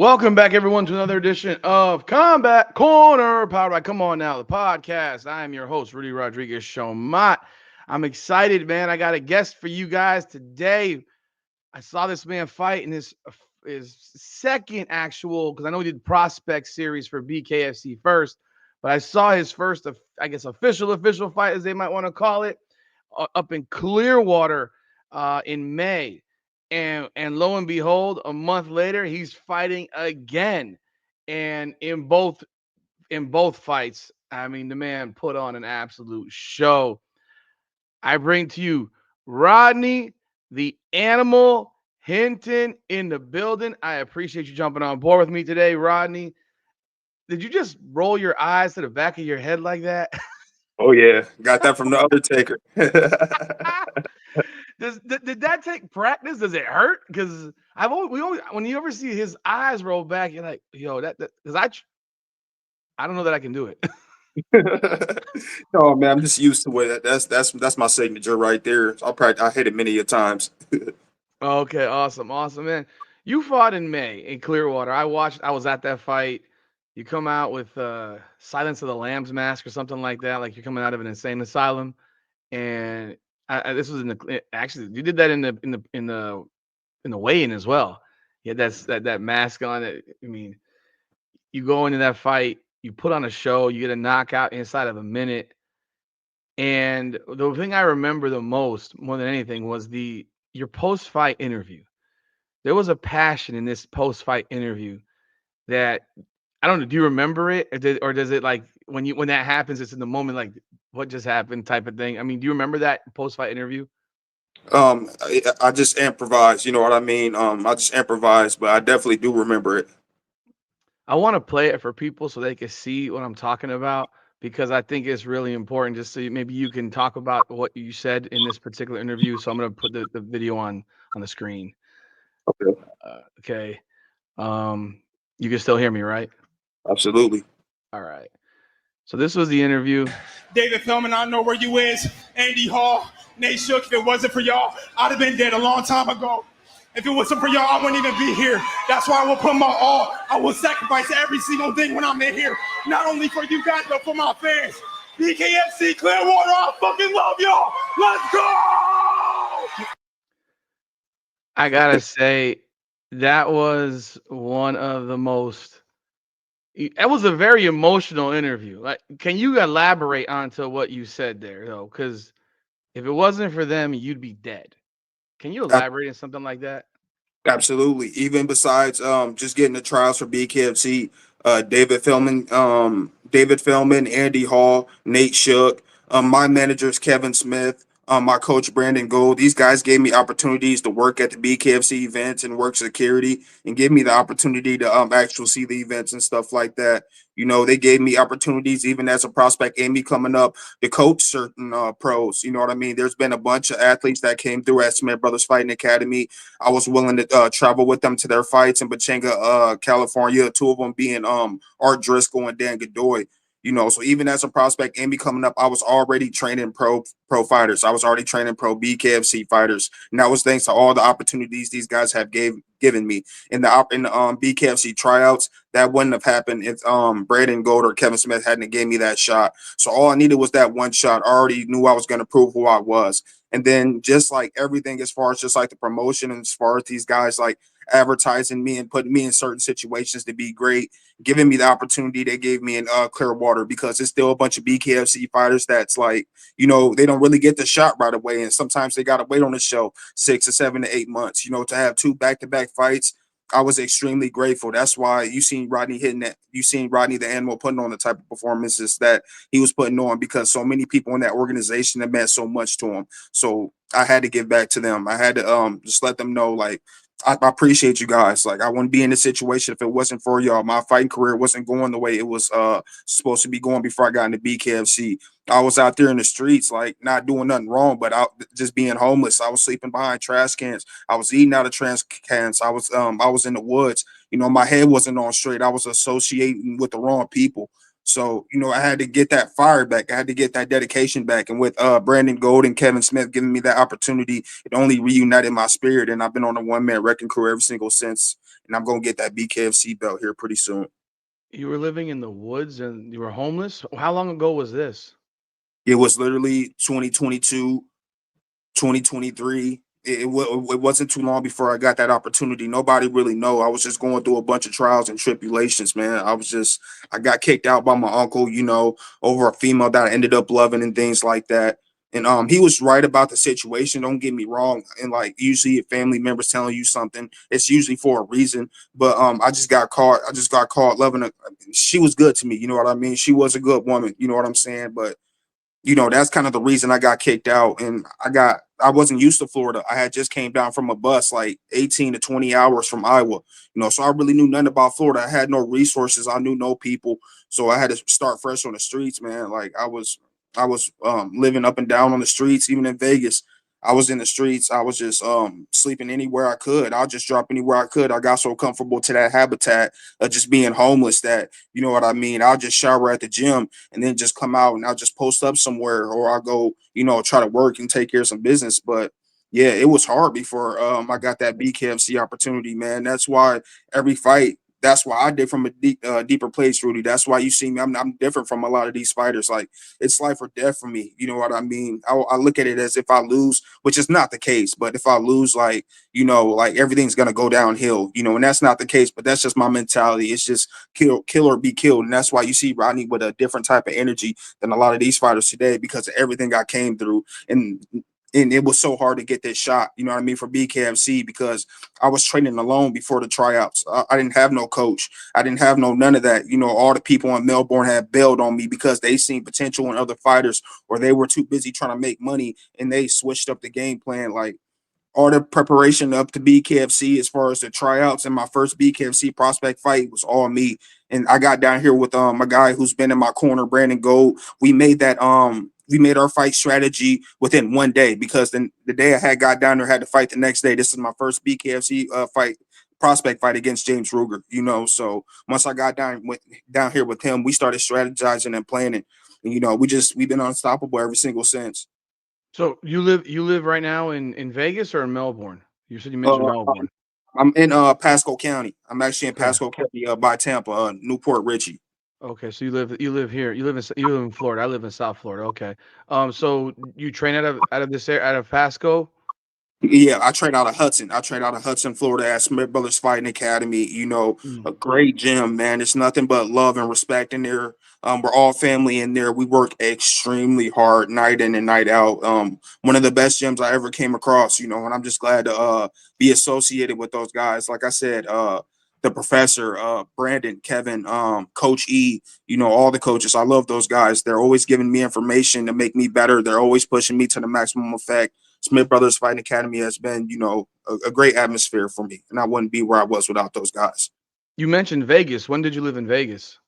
Welcome back, everyone, to another edition of Combat Corner, powered by Come On Now, the podcast. I am your host, Rudy Rodriguez Showmont. I'm excited, man. I got a guest for you guys today. I saw this man fight in his second actual, because I know he did prospect series for BKFC first, but I saw his first, I guess, official fight, as they might want to call it, up in Clearwater in May. And lo and behold, a month later, he's fighting again. And in both fights, I mean, the man put on an absolute show. I bring to you Rodney, the animal Hinton in the building. I appreciate you jumping on board with me today, Rodney. Did you just roll your eyes to the back of your head like that? Oh yeah, got that from the Undertaker. Did that take practice? Does it hurt? Because we always when you ever see his eyes roll back, you're like, yo, that because I don't know that I can do it. No man, I'm just used to it. That's my signature right there. I hit it many a times. Okay, awesome, man. You fought in May in Clearwater. I was at that fight. You come out with Silence of the Lambs mask or something like that, like you're coming out of an insane asylum. And this was in actually you did that in the weigh-in as well. You had that mask on. I mean, you go into that fight, you put on a show, you get a knockout inside of a minute. And the thing I remember the most, more than anything, was the your post-fight interview. There was a passion in this post-fight interview that I don't know. Do you remember it, or does it like when that happens? It's in the moment, like what just happened, type of thing. I mean, do you remember that post-fight interview? I just improvise. You know what I mean? I just improvise, but I definitely do remember it. I want to play it for people so they can see what I'm talking about because I think it's really important. Just so maybe you can talk about what you said in this particular interview. So I'm gonna put the video on the screen. Okay, Okay. You can still hear me, right? absolutely. All right. So this was the interview. David Feldman, I know where you is. Andy Hall, Nate Shook. If it wasn't for y'all, I'd have been dead a long time ago. If it wasn't for y'all, I wouldn't even be here. That's why I will put my all. I will sacrifice every single thing when I'm in here. Not only for you guys, but for my fans. BKFC Clearwater, I fucking love y'all. Let's go! I gotta say, that was one of the most. That was a very emotional interview. Like, can you elaborate onto what you said there, though? Because if it wasn't for them, you'd be dead. Can you elaborate on something like that? Absolutely. Even besides just getting the trials for BKFC, David Feldman, Andy Hall, Nate Shook, my managers Kevin Smith, my coach Brandon Gold. These guys gave me opportunities to work at the BKFC events and work security, and give me the opportunity to actually see the events and stuff like that. You know, they gave me opportunities even as a prospect and me coming up to coach certain pros. You know what I mean? There's been a bunch of athletes that came through at Smith Brothers Fighting Academy. I was willing to travel with them to their fights in Pachanga, California. Two of them being Art Driscoll and Dan Godoy. You know, so even as a prospect and me coming up, I was already training pro fighters. I was already training pro BKFC fighters, and that was thanks to all the opportunities these guys have given me in the BKFC tryouts. That wouldn't have happened if Braden Gold or Kevin Smith hadn't gave me that shot. So all I needed was that one shot. I already knew I was going to prove who I was. And then just like everything, as far as just like the promotion and as far as these guys like advertising me and putting me in certain situations to be great, giving me the opportunity they gave me in Clearwater, because it's still a bunch of BKFC fighters that's like, you know, they don't really get the shot right away. And sometimes they got to wait on the show 6 or 7 to 8 months, you know, to have two back-to-back fights. I was extremely grateful. That's why you seen Rodney hitting that. You seen Rodney the Animal putting on the type of performances that he was putting on, because so many people in that organization have meant so much to him. So I had to give back to them. I had to just let them know, like, I appreciate you guys. Like, I wouldn't be in this situation if it wasn't for y'all. My fighting career wasn't going the way it was supposed to be going before I got into BKFC. I was out there in the streets, like not doing nothing wrong, but out just being homeless. I was sleeping behind trash cans. I was eating out of trash cans. I was in the woods. You know, my head wasn't on straight. I was associating with the wrong people. So, I had to get that fire back. I had to get that dedication back. And with Brandon Gold and Kevin Smith giving me that opportunity, it only reunited my spirit. And I've been on a one-man wrecking crew ever single since. And I'm going to get that BKFC belt here pretty soon. You were living in the woods and you were homeless. How long ago was this? It was literally 2022, 2023. It wasn't too long before I got that opportunity. Nobody really know. I was just going through a bunch of trials and tribulations, man. I got kicked out by my uncle, over a female that I ended up loving and things like that. And he was right about the situation. Don't get me wrong. And like usually if family members telling you something, it's usually for a reason. But I just got caught. I just got caught loving her. She was good to me, you know what I mean? She was a good woman, you know what I'm saying? But that's kind of the reason I got kicked out. And I wasn't used to Florida. I had just came down from a bus like 18 to 20 hours from Iowa, so I really knew nothing about Florida. I had no resources. I knew no people. So I had to start fresh on the streets, man. Like I was living up and down on the streets, even in Vegas. I was in the streets. I was just sleeping anywhere I could. I'll just drop anywhere I could. I got so comfortable to that habitat of just being homeless that, you know what I mean? I'll just shower at the gym and then just come out and I'll just post up somewhere, or I'll go, try to work and take care of some business. But yeah, it was hard before I got that BKFC opportunity, man. Every fight, that's why I did from a deeper place, Rudy. That's why you see me. I'm different from a lot of these fighters. Like it's life or death for me. You know what I mean? I look at it as if I lose, which is not the case. But if I lose, like like everything's gonna go downhill. And that's not the case. But that's just my mentality. It's just kill or be killed, and that's why you see Rodney with a different type of energy than a lot of these fighters today because of everything I came through. And it was so hard to get this shot, you know what I mean, for BKFC because I was training alone before the tryouts. I didn't have no coach. I didn't have none of that. All the people in Melbourne had bailed on me because they seen potential in other fighters or they were too busy trying to make money and they switched up the game plan. Like all the preparation up to BKFC as far as the tryouts and my first BKFC prospect fight was all me. And I got down here with a guy who's been in my corner, Brandon Gold. We made our fight strategy within one day because then the day I had got down there, had to fight the next day. This is my first BKFC fight prospect fight against James Ruger. So once I got down here with him, we started strategizing and planning. And we've been unstoppable ever single since. So you live right now in Vegas or in Melbourne? You said you mentioned Uh, Melbourne. I'm in Pasco County. I'm actually in Okay. Pasco County by Tampa, Newport Richie. Okay, so you live here. You live in Florida. I live in South Florida. Okay. So you train out of this area, out of Pasco? Yeah, I trade out of Hudson. I trade out of Hudson, Florida at Smith Brothers Fighting Academy. Mm. A great gym, man. It's nothing but love and respect in there. We're all family in there. We work extremely hard night in and night out. One of the best gyms I ever came across, and I'm just glad to be associated with those guys. Like I said, the professor, Brandon, Kevin, Coach E, all the coaches. I love those guys. They're always giving me information to make me better. They're always pushing me to the maximum effect. Smith Brothers Fighting Academy has been, a great atmosphere for me, and I wouldn't be where I was without those guys. You mentioned Vegas. When did you live in Vegas?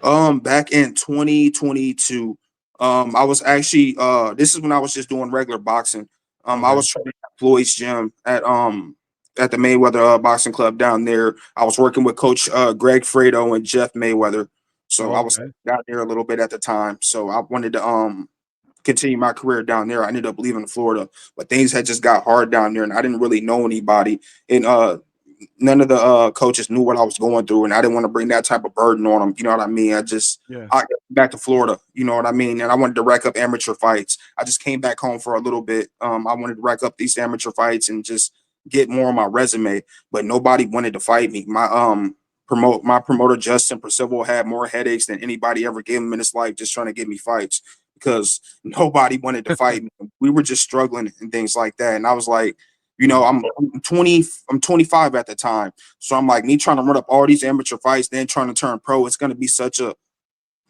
Back in 2022, I was actually this is when I was just doing regular boxing. I Okay. was training at Floyd's gym at the Mayweather Boxing Club down there. I was working with Coach Greg Fredo and Jeff Mayweather, so I was Okay. down there a little bit at the time. So I wanted to continue my career down there. I ended up leaving Florida, but things had just got hard down there, and I didn't really know anybody. And none of the coaches knew what I was going through, and I didn't want to bring that type of burden on them. You know what I mean? Yeah. I got back to Florida. You know what I mean? And I wanted to rack up amateur fights. I just came back home for a little bit. I wanted to rack up these amateur fights and just get more on my resume, but nobody wanted to fight me. My promoter Justin Percival had more headaches than anybody ever gave him in his life just trying to get me fights because nobody wanted to fight me. We were just struggling and things like that. And I was like, Yeah. I'm 20, I'm 25 at the time. So I'm like, me trying to run up all these amateur fights, then trying to turn pro, it's gonna be such a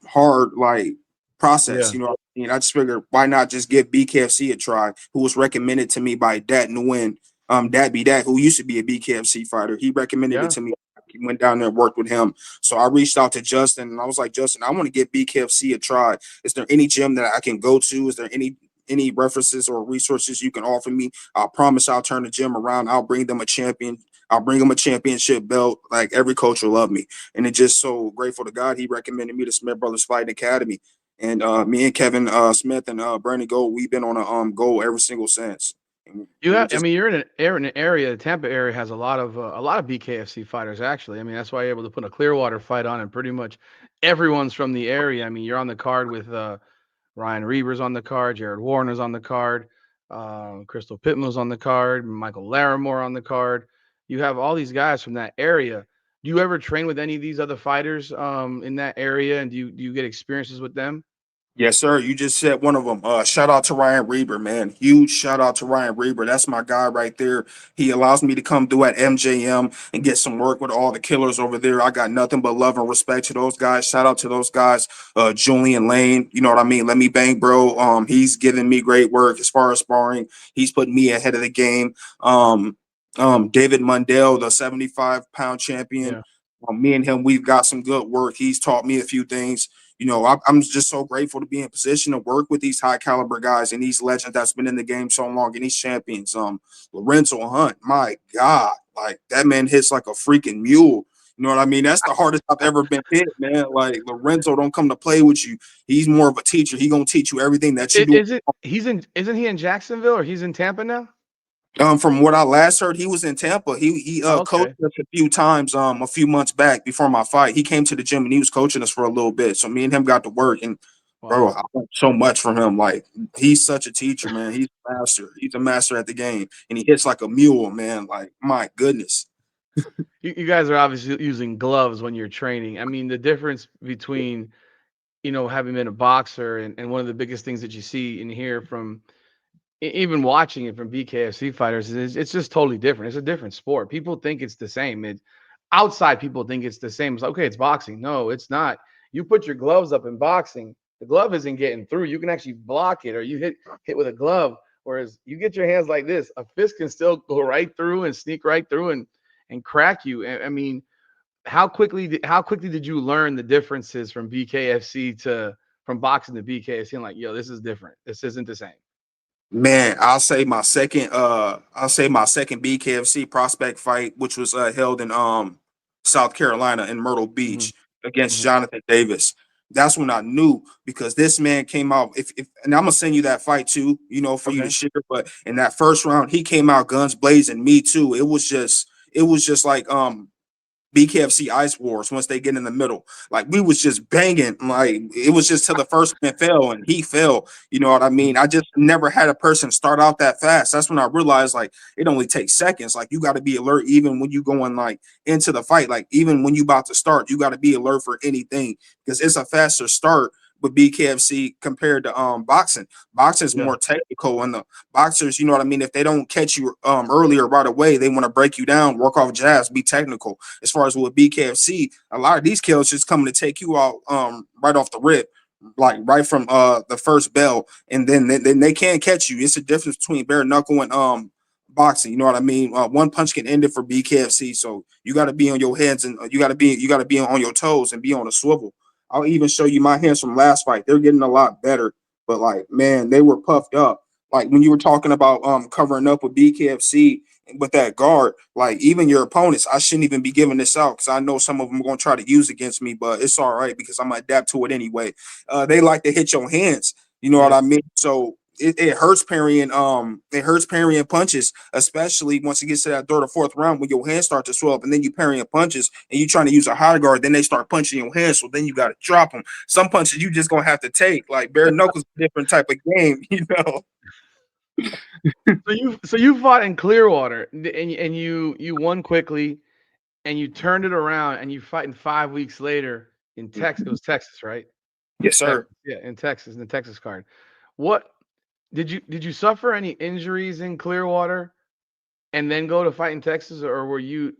hard process. Yeah. You know what I mean? I just figured why not just give BKFC a try, who was recommended to me by Dat Nguyen, Dat be that, who used to be a BKFC fighter. He recommended it Yeah. to me. He went down there and worked with him. So I reached out to Justin and I was like, Justin, I want to give BKFC a try. Is there any gym that I can go to? Is there any references or resources you can offer me? I promise I'll turn the gym around. I'll bring them a champion. I'll bring him a championship belt. Like every coach will love me, and it's just so grateful to God he recommended me to Smith Brothers Fighting Academy. And me and Kevin Smith and Brandon Gold, we've been on a goal ever single since. And You we have, I just mean, you're in an area. The Tampa area has a lot of BKFC fighters actually. I mean, that's why you're able to put a Clearwater fight on, and pretty much everyone's from the area. I mean, you're on the card with Ryan Reaver's on the card, Jared Warner's on the card, Crystal Pittman's on the card, Michael Larimore on the card. You have all these guys from that area. Do you ever train with any of these other fighters in that area, and do you get experiences with them? Yes, sir. You just said one of them. Shout out to Ryan Reber, man. Huge shout out to Ryan Reber. That's my guy right there. He allows me to come through at MJM and get some work with all the killers over there. I got nothing but love and respect to those guys. Shout out to those guys. Julian Lane, you know what I mean? Let me bang, bro. He's giving me great work as far as sparring. He's putting me ahead of the game. David Mundell, the 75-pound champion. Yeah. Me and him, we've got some good work. He's taught me a few things. I'm just so grateful to be in position to work with these high caliber guys and these legends that's been in the game so long and these champions. Lorenzo Hunt, my God, like that man hits like a freaking mule. You know what I mean? That's the hardest I've ever been hit, man. Like Lorenzo don't come to play with you. He's more of a teacher. He gonna teach you everything that you do. Is it he's in? Isn't he in Jacksonville or he's in Tampa now? From what I last heard, he was in Tampa. He Oh, coached okay. us a few times a few months back before my fight. He came to the gym and he was coaching us for a little bit. So me and him got to work and bro, Wow. I learned so much from him. Like he's such a teacher, man. He's a master. He's a master at the game, and he hits like a mule, man. Like my goodness. You guys are obviously using gloves when you're training. I mean, the difference between having been a boxer and one of the biggest things that you see and hear from even watching it from BKFC fighters is it's just totally different. It's a different sport. People think it's the same. Outside people think it's the same. It's like, okay, it's boxing. No, it's not. You put your gloves up in boxing, the glove isn't getting through. You can actually block it or you hit with a glove. Whereas you get your hands like this, a fist can still go right through and sneak right through and crack you. I mean, how quickly did you learn the differences from BKFC to from boxing to BKFC? And like, yo, this is different. This isn't the same. Man, I'll say my second BKFC prospect fight, which was held in South Carolina in Myrtle Hmm. Beach against Hmm. Jonathan Davis. That's when I knew because this man came out. If and I'm gonna send you that fight too, for you to Okay. share. But in that first round, he came out guns blazing. Me too. It was just like BKFC Ice Wars once they get in the middle. Like we was just banging. Like it was just till the first man fell and he fell. You know what I Mhm. mean? I just never had a person start out that fast. That's when I realized like it only takes seconds. Like you got to be alert even when you going like into the fight. Like even when you about to start, you got to be alert for anything because it's a faster start with BKFC compared to boxing. Boxing's Yeah. more technical and the boxers, you know what I mean? If they don't catch you earlier right away, they want to break you down, work off jabs, be technical. As far as with BKFC, a lot of these kills just coming to take you out right off the rip, like right from the first bell, and then they can't catch you. It's a difference between bare knuckle and boxing. You know what I mean? One punch can end it for BKFC, so you got to be on your heads and you got to be on your toes and be on a swivel. I'll even show you my hands from last fight. They're getting a lot better, but like man, they were puffed up. Like when you were talking about covering up with BKFC with that guard, like even your opponents, I shouldn't even be giving this out because I know some of them are going to try to use against me, but it's all right because I'm gonna adapt to it anyway. They like to hit your hands, you know what I Yes. mean? So it hurts parrying punches, especially once it gets to that third or fourth round when your hands start to swell up and then you parrying punches and you trying to use a high guard, then they start punching your hands, so then you got to drop them. Some punches you just gonna have to take. Like bare knuckles, a different type of game, you know. So you fought in Clearwater and you won quickly and you turned it around and you fight in 5 weeks later in Texas. It was Texas, right? Yes, sir. Texas, yeah, in the Texas card. What did you suffer any injuries in Clearwater and then go to fight in Texas, or were you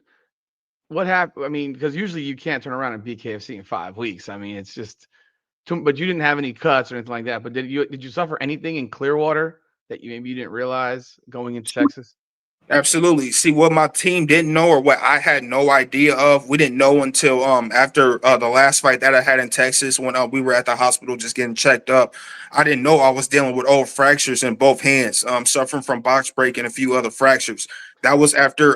what happened? I mean, because usually you can't turn around in BKFC in 5 weeks. I mean, it's just but you didn't have any cuts or anything like that. But did you suffer anything in Clearwater that you maybe you didn't realize going into Texas? Absolutely. See, what my team didn't know, or what I had no idea of, we didn't know until after the last fight that I had in Texas, when we were at the hospital just getting checked up. I didn't know I was dealing with old fractures in both hands, suffering from box break and a few other fractures. That was after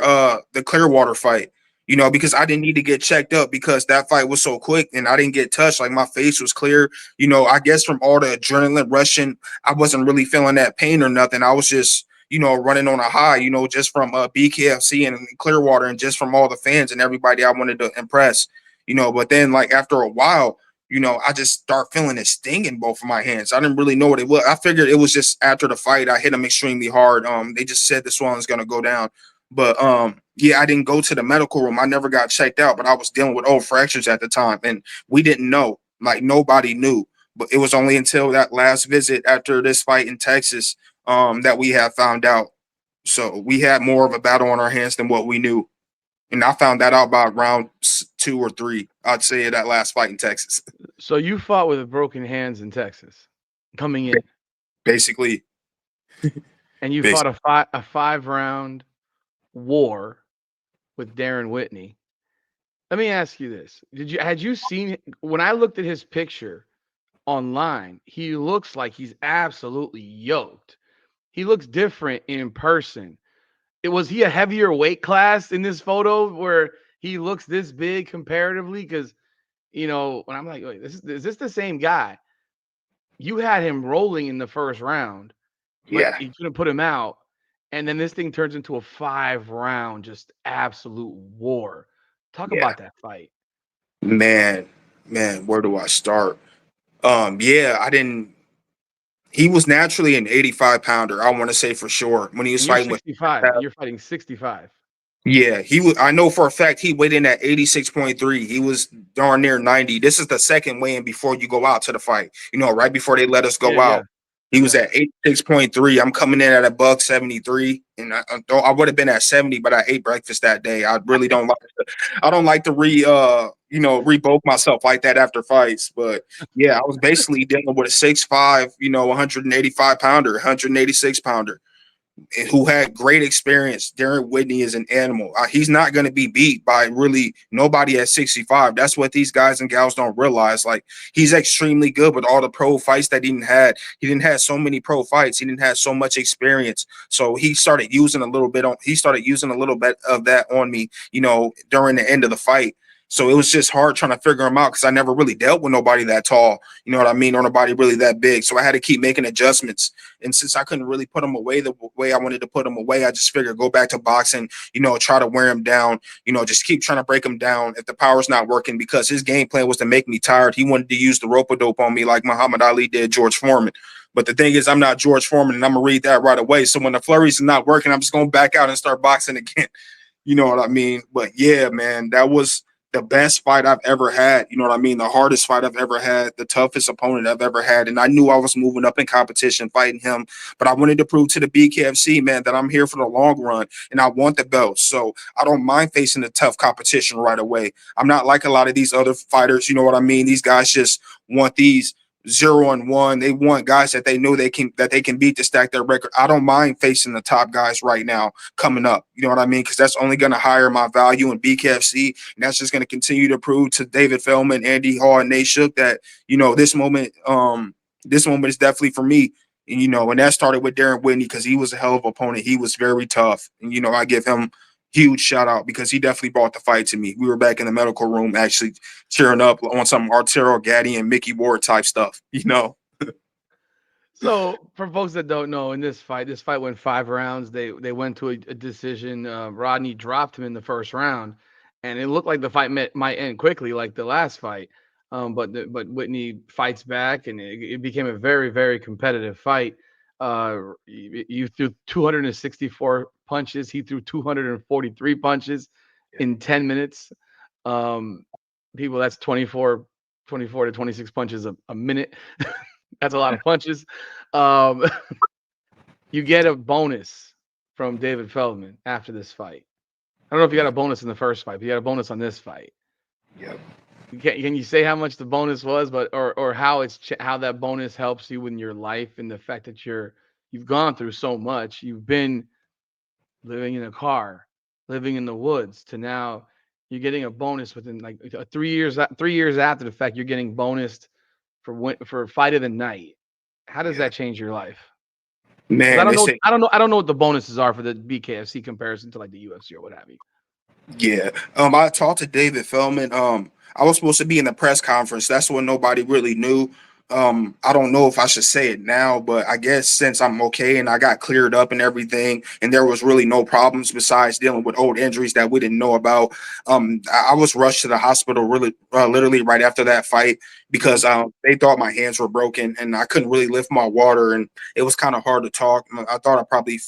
the Clearwater fight. Because I didn't need to get checked up because that fight was so quick and I didn't get touched. Like, my face was clear. I guess from all the adrenaline rushing, I wasn't really feeling that pain or nothing. I was just running on a high, just from BKFC and Clearwater, and just from all the fans and everybody I wanted to impress. But then, like, after a while, I just start feeling it sting in both of my hands. I didn't really know what it was. I figured it was just after the fight. I hit them extremely hard. They just said the swelling's gonna go down. But yeah, I didn't go to the medical room. I never got checked out, but I was dealing with old fractures at the time, and we didn't know. Like, nobody knew. But it was only until that last visit after this fight in Texas that we have found out. So we had more of a battle on our hands than what we knew. And I found that out by round 2 or 3. I'd say that last fight in Texas. So you fought with broken hands in Texas coming in, Basically, and you fought basically. a 5 round war with Darren Whitney. Let me ask you this: had you seen when I looked at his picture online? He looks like he's absolutely yoked. He looks different in person. Was he a heavier weight class in this photo where he looks this big comparatively? Because when I'm like, wait, is this the same guy? You had him rolling in the first round, but Yeah, you couldn't put him out. And then this thing turns into a 5 round, just absolute war. Talk yeah. about that fight. Man, man, where do I start? Yeah, I didn't. He was naturally an 85 pounder. I want to say for sure when he was And you're fighting with. 65, and you're fighting 65. Yeah, he was. I know for a fact he weighed in at 86.3. He was darn near 90. This is the second weigh-in before you go out to the fight. Right before they let us Yeah, go yeah, out. He was yeah. at 86.3. I'm coming in at a buck 73. And I would have been at 70, but I ate breakfast that day. I really don't like I don't like to revoke myself like that after fights. But yeah, I was basically dealing with a 6'5", 185 pounder, 186 pounder who had great experience. Darren Whitney is an animal. He's not going to be beat by really nobody at 65. That's what these guys and gals don't realize. Like, he's extremely good with all the pro fights that he didn't had. He didn't have so many pro fights. He didn't have so much experience. So he started using a little bit of that on me, during the end of the fight. So it was just hard trying to figure him out because I never really dealt with nobody that tall, you know what I mean, or nobody really that big. So I had to keep making adjustments. And since I couldn't really put him away the way I wanted to put him away, I just figured go back to boxing, try to wear him down, just keep trying to break him down if the power's not working, because his game plan was to make me tired. He wanted to use the rope-a-dope on me like Muhammad Ali did George Foreman. But the thing is, I'm not George Foreman, and I'm going to read that right away. So when the flurries are not working, I'm just going to back out and start boxing again. You know what I mean? But yeah, man, that was the best fight I've ever had. You know what I mean? The hardest fight I've ever had, the toughest opponent I've ever had. And I knew I was moving up in competition fighting him, but I wanted to prove to the BKFC, man, that I'm here for the long run and I want the belt. So I don't mind facing the tough competition right away. I'm not like a lot of these other fighters. You know what I mean? These guys just want these 0-1. They want guys that they know they can beat to stack their record. I don't mind facing the top guys right now coming up. You know what I mean? Because that's only going to higher my value in BKFC, and that's just going to continue to prove to David Feldman, Andy Hall, and Nate Shook that this moment is definitely for me. And and that started with Darren Whitney because he was a hell of an opponent. He was very tough, and I give him huge shout out because he definitely brought the fight to me. We were back in the medical room actually cheering up on some Arturo Gaddy and Mickey Ward type stuff. So for folks that don't know, in this fight went 5 rounds. They went to a decision. Rodney dropped him in the first round, and it looked like the fight might end quickly, like the last fight. But Whitney fights back, and it became a very very competitive fight. You threw 264 punches. He threw 243 punches in 10 minutes. Um, People, that's 24 to 26 punches a minute. That's a lot of punches. Um, you get a bonus from David Feldman after this fight. I don't know if you got a bonus in the first fight, but you got a bonus on this fight. Yep. Can you say how much the bonus was, but or how how that bonus helps you in your life and the fact that you've gone through so much. You've been living in a car, living in the woods, to now you're getting a bonus within like 3 years. 3 years after the fact, you're getting bonused for fight of the night. How does Yeah, that change your life? Because I man, don't it's know, a I don't know what the bonuses are for the BKFC comparison to like the UFC or what have you. yeah. I talked to David Feldman. I was supposed to be in the press conference. That's what nobody really knew. I don't know if I should say it now, but I guess since I'm okay and I got cleared up and everything, and there was really no problems besides dealing with old injuries that we didn't know about. I was rushed to the hospital really, literally right after that fight because Mhm. they thought my hands were broken and I couldn't really lift my water and it was kind of hard to talk. I thought I probably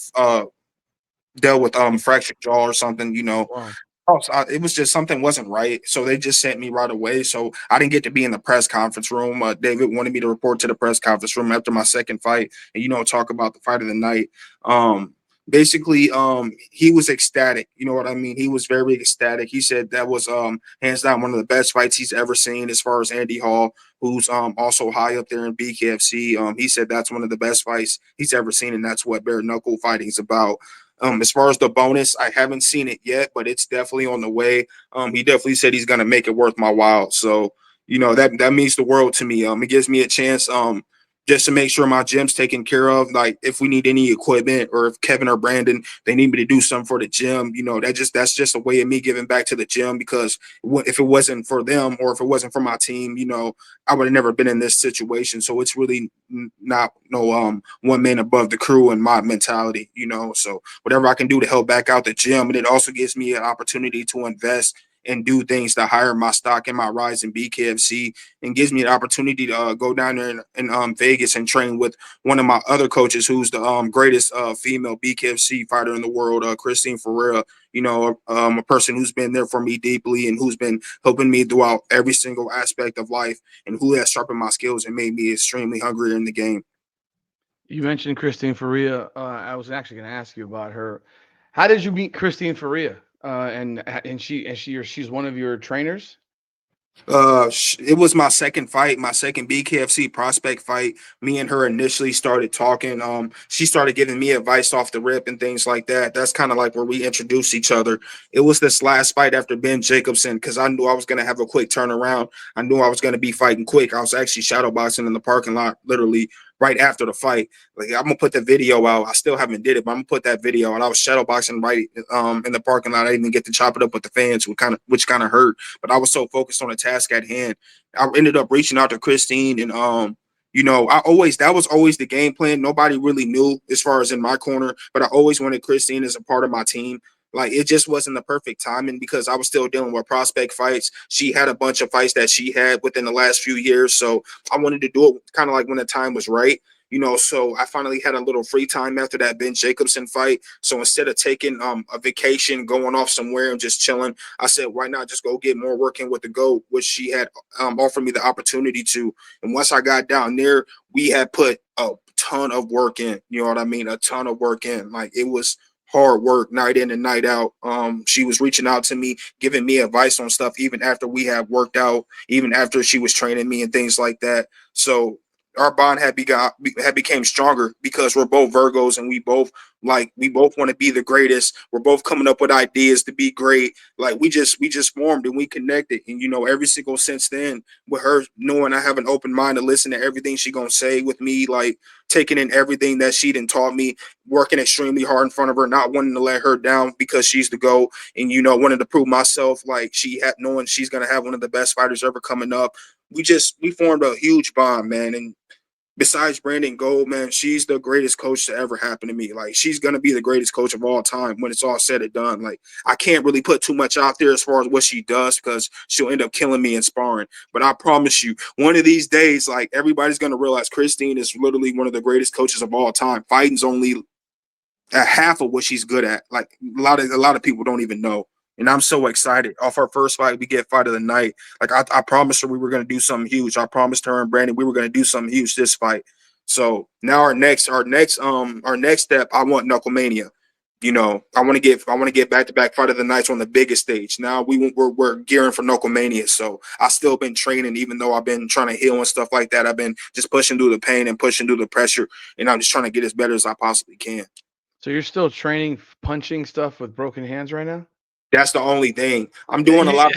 dealt with fractured jaw or something, you know. Wow. Oh, so it was just something wasn't right, so they just sent me right away. So I didn't get to be in the press conference room. David wanted me to report to the press conference room after my second fight, and talk about the fight of the night. Um, basically, he was ecstatic. You know what I mean? He was very ecstatic. He said that was hands down one of the best fights he's ever seen, as far as Andy Hall, who's also high up there in BKFC. He said that's one of the best fights he's ever seen, and that's what bare knuckle fighting is about. As far as the bonus, I haven't seen it yet, but it's definitely on the way. He definitely said he's gonna make it worth my while. So, that means the world to me. It gives me a chance, just to make sure my gym's taken care of. Like if we need any equipment or if Kevin or Brandon they need me to do something for the gym, that's just a way of me giving back to the gym because if it wasn't for them or if it wasn't for my team, I would have never been in this situation. So it's really not no one man above the crew in my mentality, So whatever I can do to help back out the gym, and it also gives me an opportunity to invest and do things to hire my stock and my rise in BKFC, and gives me an opportunity to go down there in Vegas and train with one of my other coaches, who's the greatest female BKFC fighter in the world, Christine Ferreira. A person who's been there for me deeply and who's been helping me throughout every single aspect of life, and who has sharpened my skills and made me extremely hungry in the game. You mentioned Christine Faria. I was actually going to ask you about her. How did you meet Christine Faria? She's one of your trainers. It was my second fight, my second BKFC prospect fight. Me and her initially started talking. She started giving me advice off the rip and things like that. That's kind of like where we introduced each other. It was this last fight after Ben Jacobson because I knew I was gonna have a quick turnaround. I knew I was gonna be fighting quick. I was actually shadowboxing in the parking lot, literally right after the fight. Like I'm gonna put the video out. I still haven't did it, but I'm gonna put that video. And I was shadowboxing right in the parking lot. I didn't even get to chop it up with the fans, which kind of hurt. But I was so focused on the task at hand. I ended up reaching out to Christine, and that was always the game plan. Nobody really knew as far as in my corner, but I always wanted Christine as a part of my team. Like it just wasn't the perfect timing because I was still dealing with prospect fights. She had a bunch of fights that she had within the last few years, so I wanted to do it kind of like when the time was right. So I finally had a little free time after that Ben Jacobson fight. So instead of taking a vacation, going off somewhere and just chilling, I said, why not just go get more working with the GOAT, which she had offered me the opportunity to. And once I got down there, we had put a ton of work in. You know what I mean? A ton of work in. Like it was hard work night in and night out. She was reaching out to me, giving me advice on stuff, even after we had worked out, even after she was training me and things like that. So our bond had became stronger because we're both Virgos and we both want to be the greatest. We're both coming up with ideas to be great. Like we just formed and we connected. And every single since then, with her knowing I have an open mind to listen to everything she gonna say, with me like taking in everything that she done taught me, working extremely hard in front of her, not wanting to let her down because she's the GOAT, and wanting to prove myself, like she had knowing she's gonna have one of the best fighters ever coming up. We formed a huge bond, man. And besides Brandon Gold, man, she's the greatest coach to ever happen to me. Like she's gonna be the greatest coach of all time when it's all said and done. Like I can't really put too much out there as far as what she does because she'll end up killing me in sparring. But I promise you, one of these days, like everybody's gonna realize Christine is literally one of the greatest coaches of all time. Fighting's only a half of what she's good at. Like a lot of people don't even know. And I'm so excited. Off our first fight, we get fight of the night. Like I promised her we were gonna do something huge. I promised her and Brandon we were gonna do something huge this fight. So now our next step, I want Knucklemania. I want to get back to back fight of the nights on the biggest stage. Now we're gearing for Knucklemania. So I still been training, even though I've been trying to heal and stuff like that. I've been just pushing through the pain and pushing through the pressure, and I'm just trying to get as better as I possibly can. So you're still training punching stuff with broken hands right now? That's the only thing. I'm Yeah, doing a lot.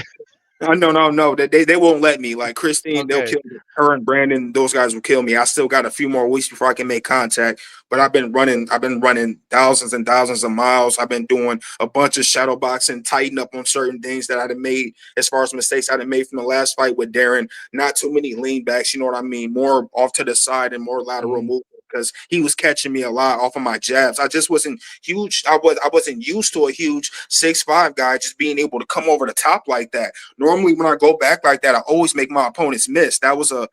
No. They won't let me. Like Christine, they'll Okay. kill me. Her and Brandon, those guys will kill me. I still got a few more weeks before I can make contact. But I've been running thousands and thousands of miles. I've been doing a bunch of shadow boxing, tighten up on certain things that I'd have made as far as mistakes I'd have made from the last fight with Darren. Not too many lean backs, you know what I mean? More off to the side and more lateral Mhm. movement because he was catching me a lot off of my jabs. I just wasn't huge. I wasn't used to a huge 6'5" guy just being able to come over the top like that. Normally, when I go back like that, I always make my opponents miss. That was a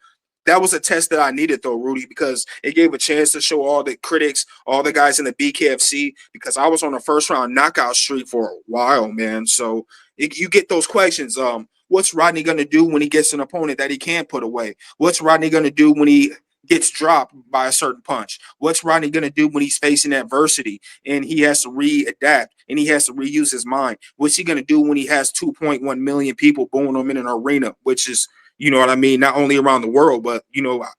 test that I needed though, Rudy, because it gave a chance to show all the critics, all the guys in the BKFC, because I was on a first round knockout streak for a while, man. So you get those questions. What's Rodney gonna do when he gets an opponent that he can't put away? What's Rodney gonna do when he gets dropped by a certain punch? What's Rodney gonna do when he's facing adversity and he has to readapt and he has to reuse his mind? What's he gonna do when he has 2.1 million people booing him in an arena, which is, you know what I mean, not only around the world, but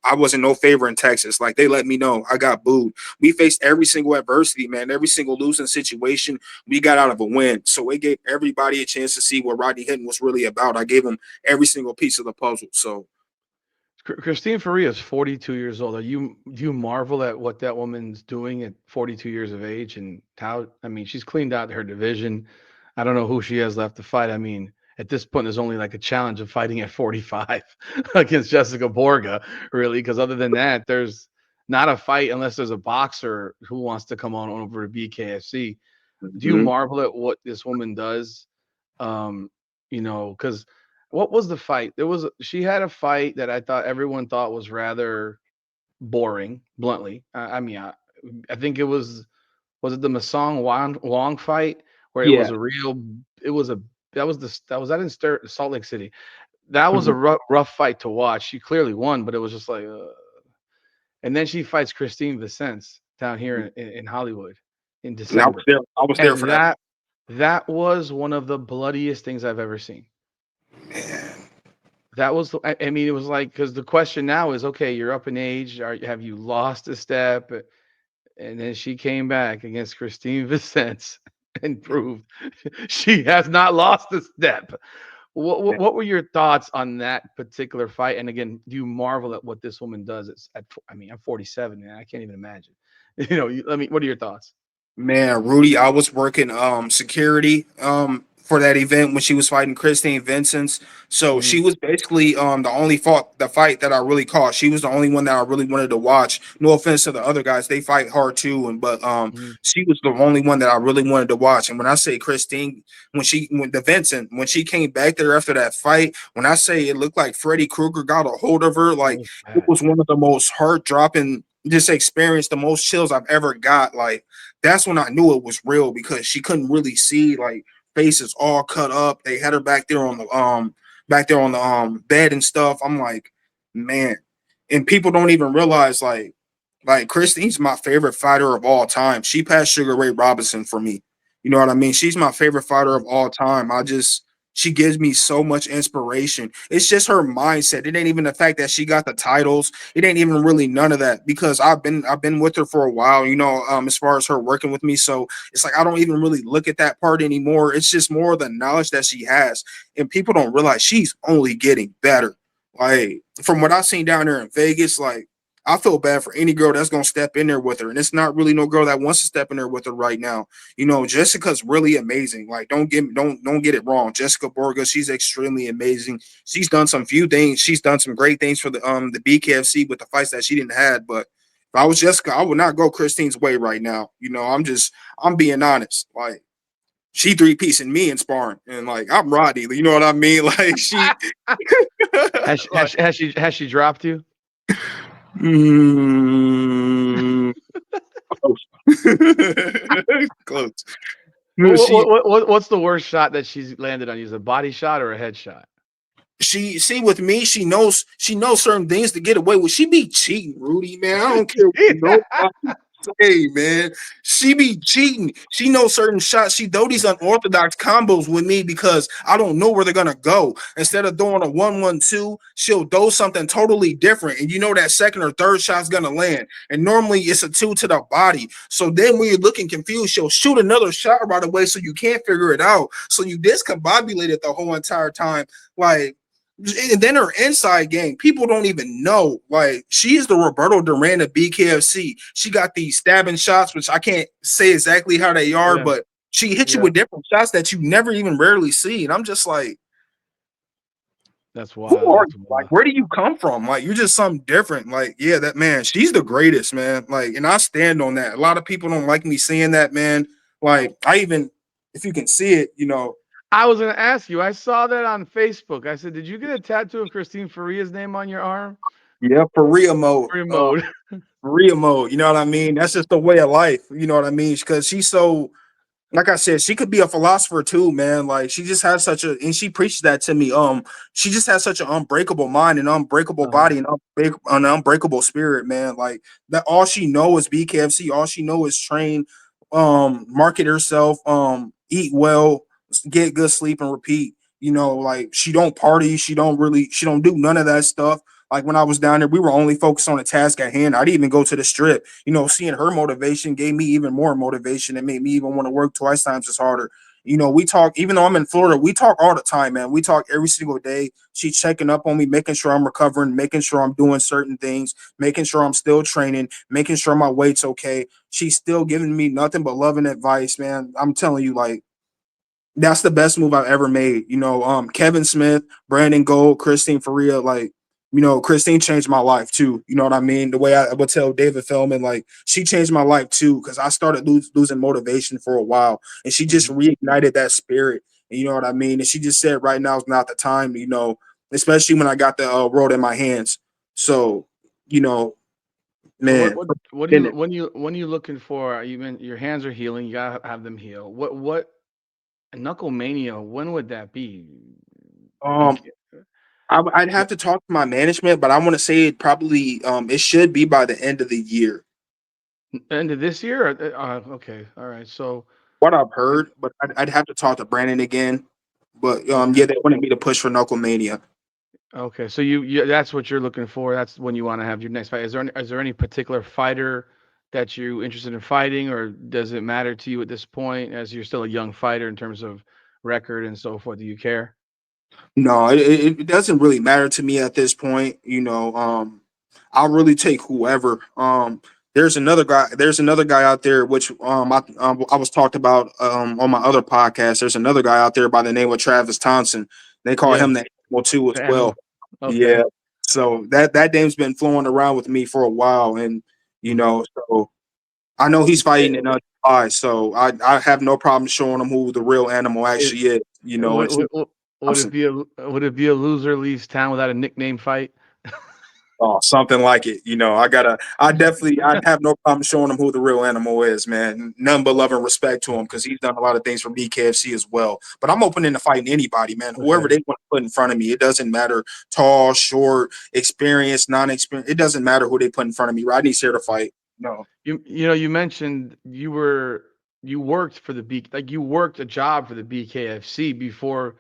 I wasn't no favor in Texas. Like they let me know I got booed. We faced every single adversity, man, every single losing situation. We got out of a win. So it gave everybody a chance to see what Rodney Hinton was really about. I gave him every single piece of the puzzle. So Christine Faria is 42 years old. Do you marvel at what that woman's doing at 42 years of age and how, I mean, she's cleaned out her division. I don't know who she has left to fight. I mean, at this point, there's only like a challenge of fighting at 45 against Jessica Borga, really, because other than that, there's not a fight unless there's a boxer who wants to come on over to BKFC. Do you mhm. marvel at what this woman does? Because what was the fight? She had a fight that I thought everyone thought was rather boring, bluntly. I think was it the Masong Wong fight where it was Yeah. a real it was a that was that in Salt Lake City. That was a Mhm. rough fight to watch. She clearly won, but it was just like, and then she fights Christine Vicence down here in Hollywood in And I was December, there. I was there and for that. that was one of the bloodiest things I've ever seen. Man. That was, I mean, it was like, because the question now is, okay, you're up in age. Have you lost a step? And then she came back against Christine Vicence and proved she has not lost a step. What were your thoughts on that particular fight? And again, do you marvel at what this woman does? I mean, I'm 47, man. I can't even imagine. What are your thoughts? Man, Rudy, I was working security for that event when she was fighting Christine Vincent. So Hmm. she was basically the fight that I really caught. She was the only one that I really wanted to watch. No offense to the other guys, they fight hard too, but Hmm. she was the only one that I really wanted to watch. And when I say Christine, when she came back there after that fight, when I say it looked like Freddy Krueger got a hold of her, It like was it bad. was one of the most heart dropping just experience, the most chills I've ever got. Like that's when I knew it was real because she couldn't really see, like faces all cut up. They had her back there on the bed and stuff. I'm like, man. And people don't even realize like Christine's my favorite fighter of all time. She passed Sugar Ray Robinson for me. You know what I mean? She's my favorite fighter of all time. She gives me so much inspiration. It's just her mindset. It ain't even the fact that she got the titles. It ain't even really none of that because I've been with her for a while, as far as her working with me. So it's like I don't even really look at that part anymore. It's just more of the knowledge that she has. And people don't realize she's only getting better. Like from what I've seen down there in Vegas, like I feel bad for any girl that's gonna step in there with her. And it's not really no girl that wants to step in there with her right now. Jessica's really amazing. Like, don't get it wrong. Jessica Borga, she's extremely amazing. She's done some few things. She's done some great things for the BKFC with the fights that she didn't have. But if I was Jessica, I would not go Christine's way right now. I'm being honest. Like she three piecing me in sparring, and like I'm Roddy. You know what I mean? Like she, like Has she dropped you? mm, close, close. No, What's the worst shot that she's landed on you? Is it a body shot or a head shot? she see with me, she knows certain things to get away with. She be cheating, Rudy, man. I don't care what nobody. Hey man, she be cheating. She knows certain shots. She do these unorthodox combos with me because I don't know where they're gonna go. Instead of throwing a 1-1-2, she'll do something totally different, and you know that second or third shot's gonna land. And normally it's a two to the body. So then when you're looking confused, she'll shoot another shot right away, so you can't figure it out. So you discombobulated the whole entire time, like. And then her inside game, people don't even know. Like, she's the Roberto Duran of BKFC. She got these stabbing shots, which I can't say exactly how they are, Yeah, but she hits you yeah, with different shots that you never even rarely see. And I'm just like, that's who wild. are That's you? Like, wild. where do you come from? Like, you're just something different. Like, yeah, that man, she's the greatest, man. Like, and I stand on that. A lot of people don't like me saying that, man. Like, I even, if you can see it, I was gonna ask you. I saw that on Facebook. I said, "Did you get a tattoo of Christine Faria's name on your arm?" yeah, for real mode. Free mode. Real mode, you know what I mean? That's just the way of life, you know what I mean? Because she's so, like I said, she could be a philosopher too, man. Like, she just has such a, and she preaches that to me. She just has such an unbreakable mind, and unbreakable Uh-huh. body, and an unbreakable spirit, man. Like, that, all she know is BKFC. All she know is train, market herself, eat well, get good sleep, and repeat. Like, she don't party, she don't do none of that stuff. Like, when I was down there, we were only focused on the task at hand. I didn't even go to the strip. Seeing her motivation gave me even more motivation and made me even want to work twice times as harder. We talk, even though I'm in Florida, we talk all the time, man. We talk every single day. She's checking up on me, making sure I'm recovering, making sure I'm doing certain things, making sure I'm still training, making sure my weight's okay. She's still giving me nothing but love and advice, man. I'm telling you, like, that's the best move I've ever made. Kevin Smith, Brandon Gold, Christine Faria, like, Christine changed my life too. You know what I mean? The way I would tell David Feldman, like, she changed my life too, because I started losing motivation for a while, and she just Mhm. reignited that spirit. You know what I mean? And she just said, right now is not the time. Especially when I got the world in my hands. So, you know, So man, what do in you it. when you looking for? You mean your hands are healing. You gotta have them heal. What knuckle mania? When would that be? Um, BK, I'd have to talk to my management, but I want to say it probably it should be by the end of the year. end of this year? Okay, all right. So What I've and heard, but I'd have to talk to Brandon again. But okay. yeah, they wanted me to push for Knucklemania. Okay, so you that's what you're looking for. That's when you want to have your next fight. Is there any particular fighter that you interested in fighting, or does it matter to you at this point, as you're still a young fighter in terms of record and so forth? Do you care? No, it doesn't really matter to me at this point. I'll really take whoever. There's another guy. There's another guy out there, which I was talked about on my other podcast. There's another guy out there by the name of Travis Thompson. They call Yeah, him the Animal too as the well. animal. Yeah. Okay. So that name's been flowing around with me for a while, and Hmm. so I know he's It, fighting in July. So I have no problem showing him who the real animal it, actually is. would, It's would, would would it Thompson. be a would it be a loser leaves town without a nickname fight? Oh, something like it. I'd have no problem showing him who the real animal is, man. None but love and respect to him because he's done a lot of things for BKFC as well. But I'm open to fighting anybody, man. Whoever Okay. they want to put in front of me, it doesn't matter. Tall, short, experienced, non-experienced. It doesn't matter who they put in front of me. Rodney's here to fight. No. You mentioned you worked for the B like you worked a job for the BKFC before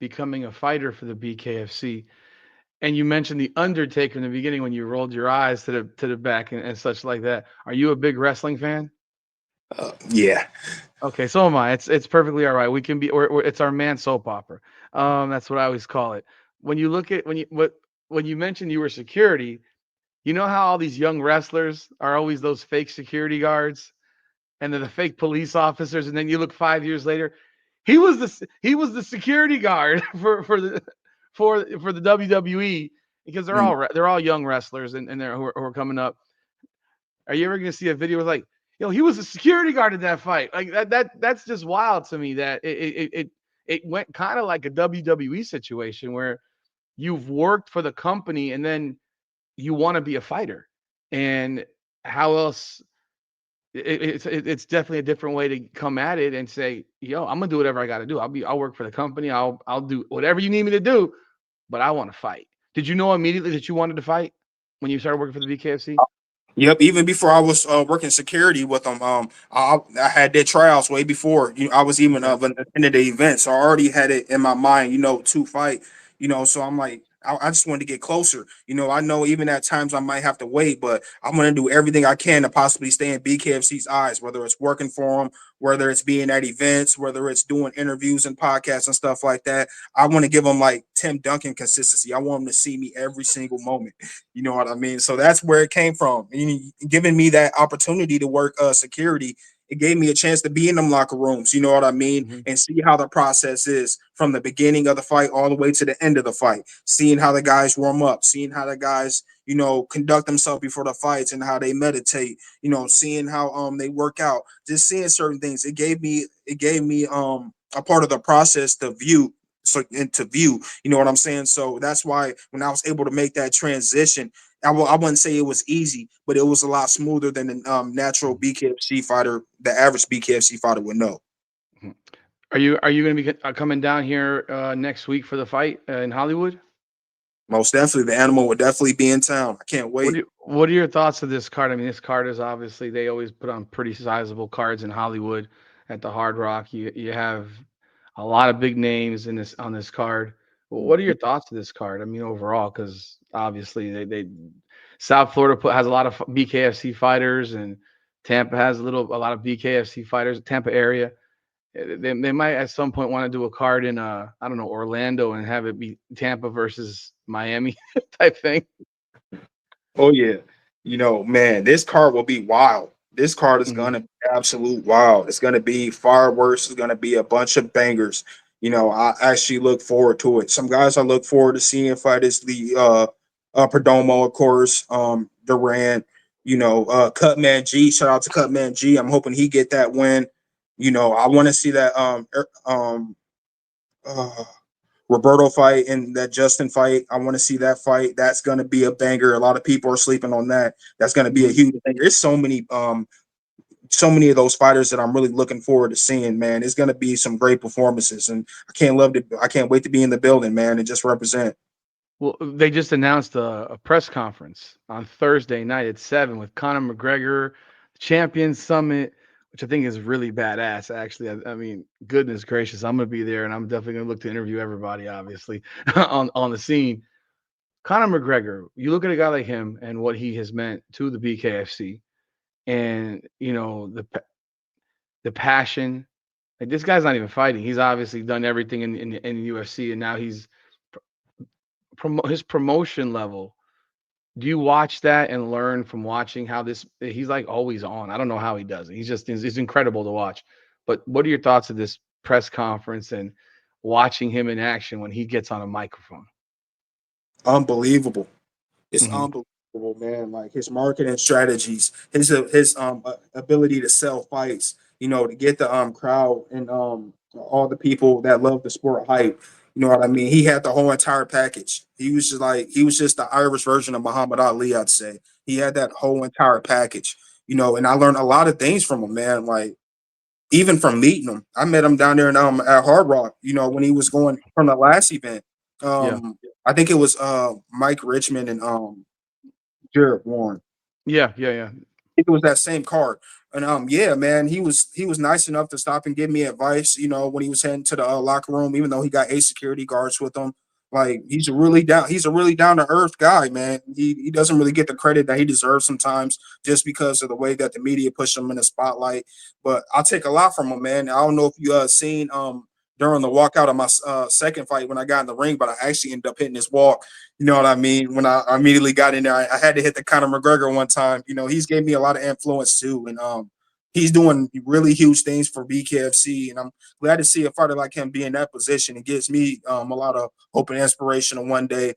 becoming a fighter for the BKFC. And you mentioned the Undertaker in the beginning when you rolled your eyes to the back and such like that. Are you a big wrestling fan? Yeah. Okay, so am I. It's perfectly all right. We can be or it's our man soap opera. That's what I always call it. When you look at when you mentioned you were security, you know how all these young wrestlers are always those fake security guards and they're the fake police officers, and then you look 5 years later, he was the security guard for the WWE because they're Mm. all young wrestlers and they're who are coming up. Are you ever gonna see a video with like, he was a security guard in that fight? Like that's just wild to me that it went kind of like a WWE situation where you've worked for the company and then you want to be a fighter. And how else it's definitely a different way to come at it and say, "Yo, I'm gonna do whatever I got to do. I'll work for the company. I'll do whatever you need me to do, but I want to fight." Did you know immediately that you wanted to fight when you started working for the BKFC? Yep, even before I was working security with them, I had their tryouts way before. I was even Okay. of an attended the event, so I already had it in my mind. To fight. So I'm like, I just wanted to get closer. I know even at times I might have to wait, but I'm gonna do everything I can to possibly stay in BKFC's eyes, whether it's working for them, whether it's being at events, whether it's doing interviews and podcasts and stuff like that. I want to give them like Tim Duncan consistency. I want them to see me every single moment. You know what I mean? So that's where it came from. Giving me that opportunity to work security, it gave me a chance to be in them locker rooms. You know what I mean? Mhm. And see how the process is from the beginning of the fight all the way to the end of the fight. Seeing how the guys warm up, seeing how the guys conduct themselves before the fights and how they meditate. Seeing how they work out. Just seeing certain things. It gave me a part of the process to view so into view. You know what I'm saying? So that's why when I was able to make that transition, I wouldn't say it was easy, but it was a lot smoother than the natural BKFC fighter, the average BKFC fighter would know. Mhm. Are you going to be coming down here next week for the fight in Hollywood? Most definitely, the animal would definitely be in town. I can't wait. What are your thoughts of this card? I mean, this card is obviously they always put on pretty sizable cards in Hollywood at the Hard Rock. You have a lot of big names in this on this card. What are your thoughts of this card? I mean, overall, because obviously they South Florida has a lot of BKFC fighters, and Tampa has a lot of BKFC fighters. Tampa area. They might at some point want to do a card in I don't know, Orlando, and have it be Tampa versus Miami type thing. Oh yeah, man, this card will be wild. This card is Mhm. gonna be absolute wild. It's gonna be fireworks. It's gonna be a bunch of bangers. I actually look forward to it. Some guys I look forward to seeing fight is the Perdomo, of course, Durant. Cutman G. Shout out to Cutman G. I'm hoping he get that win. I want to see that uh, Roberto fight and that Justin fight. I want to see that fight. That's going to be a banger. A lot of people are sleeping on that. That's going to be a Mhm. huge banger. There's so many of those fighters that I'm really looking forward to seeing, man. It's going to be some great performances, and I can't wait to be in the building, man, and just represent. Well, they just announced a press conference on Thursday night at 7 with Conor McGregor, Champion Summit, which I think is really badass. Actually, I mean, goodness gracious, I'm gonna be there, and I'm definitely gonna look to interview everybody, obviously, on the scene. Conor McGregor, you look at a guy like him and what he has meant to the BKFC, and the passion. Like this guy's not even fighting. He's obviously done everything in the UFC, and now he's his promotion level. Do you watch that and learn from watching how he's like always on? I don't know how he does it. He's incredible to watch. But what are your thoughts of this press conference and watching him in action when he gets on a microphone? Unbelievable. It's Hmm. unbelievable, man. Like his marketing strategies, his ability to sell fights, to get the crowd and all the people that love the sport hype. You know what I mean? He had the whole entire package. He was just the Irish version of Muhammad Ali, I'd say. He had that whole entire package. And I learned a lot of things from him, man. Like even from meeting him. I met him down there in at Hard Rock, when he was going from the last event. Yeah. I think it was Mike Richmond and Jared Warren. Yeah. Yeah. Yeah. It was that same card. And yeah, man, he was nice enough to stop and give me advice, when he was heading to the locker room, even though he got 8 security guards with him. Like he's a really down to earth guy, man. He doesn't really get the credit that he deserves sometimes just because of the way that the media push him in the spotlight. But I'll take a lot from him, man. I don't know if you seen during the walkout of my second fight when I got in the ring, but I actually ended up hitting his walk. You know what I mean? When I immediately got in there, I had to hit the Conor McGregor one time. He's gave me a lot of influence too, and he's doing really huge things for BKFC, and I'm glad to see a fighter like him be in that position. It gives me a lot of hope and inspiration. And one day,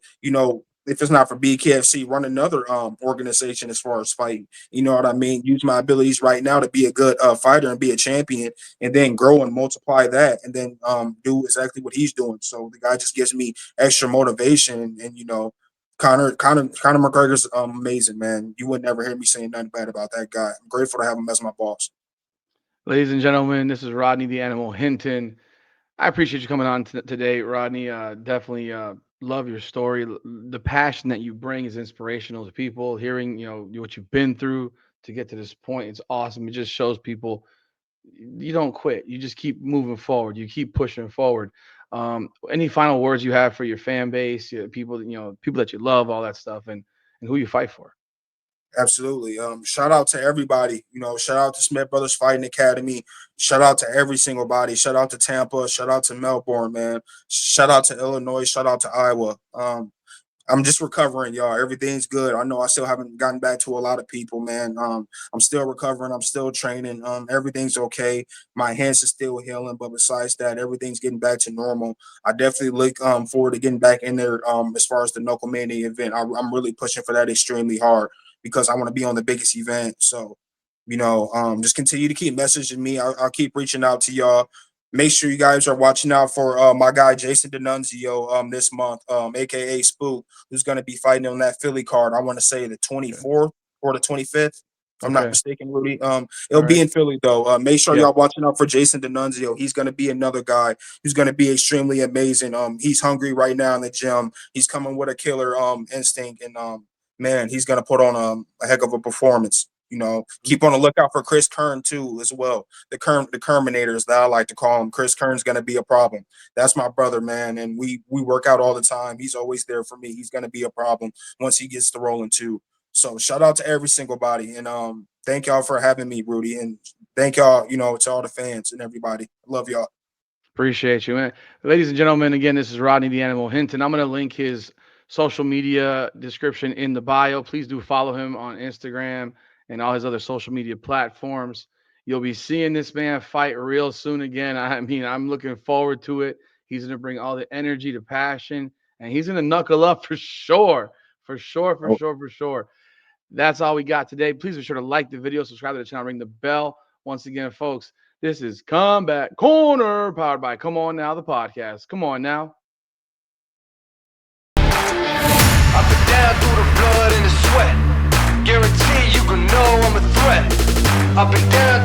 if it's not for BKFC, run another organization as far as fighting. You know what I mean? Use my abilities right now to be a good fighter and be a champion, and then grow and multiply that, and then do exactly what he's doing. So the guy just gives me extra motivation, and Conor McGregor's amazing, man. You would never hear me saying nothing bad about that guy. I'm grateful to have him as my boss. Ladies and gentlemen, this is Rodney the Animal Hinton. I appreciate you coming on today, Rodney. Definitely Love your story. The passion that you bring is inspirational to people. Hearing, what you've been through to get to this point, it's awesome. It just shows people you don't quit. You just keep moving forward. You keep pushing forward. Any final words you have for your fan base, people, people that you love, all that stuff, and who you fight for? Absolutely. Shout out to everybody. Shout out to Smith Brothers Fighting Academy. Shout out to every single body. Shout out to Tampa. Shout out to Melbourne, man. Shout out to Illinois. Shout out to Iowa. I'm just recovering, y'all. Everything's good. I know I still haven't gotten back to a lot of people, man. I'm still recovering. I'm still training. Everything's okay. My hands are still healing, but besides that, everything's getting back to normal. I definitely look forward to getting back in there. As far as the Knuckle Mania event, I'm really pushing for that extremely hard because I want to be on the biggest event. So, just continue to keep messaging me. I'll keep reaching out to y'all. Make sure you guys are watching out for my guy Jason D'Annunzio this month, aka Spook, who's going to be fighting on that Philly card. I want to say the 24th or the 25th. If I'm not Okay. mistaken, Rudy. All It'll be right. in Philly though. Make sure Yeah. y'all watching out for Jason D'Annunzio. He's going to be another guy who's going to be extremely amazing. He's hungry right now in the gym. He's coming with a killer instinct, and man, he's going to put on a heck of a performance. Keep on the lookout for Chris Kern too, as well. The Kerminators that I like to call him. Chris Kern's gonna be a problem. That's my brother, man, and we work out all the time. He's always there for me. He's gonna be a problem once he gets to rolling too. So shout out to every single body, and thank y'all for having me, Rudy, and thank y'all, to all the fans and everybody. Love y'all. Appreciate you, man. Ladies and gentlemen, again, this is Rodney the Animal Hinton. I'm going to link his social media description in the bio. Please do follow him on Instagram and all his other social media platforms. You'll be seeing this man fight real soon again. I mean, I'm looking forward to it. He's going to bring all the energy, the passion, and he's going to knuckle up for sure. For sure, for Oh, sure, for sure. That's all we got today. Please be sure to like the video, subscribe to the channel, ring the bell. Once again, folks, this is Combat Corner, powered by Come On Now, the podcast. Come on now. Up and down through the blood and the sweat. Guarantee you can know I'm a threat. Up and down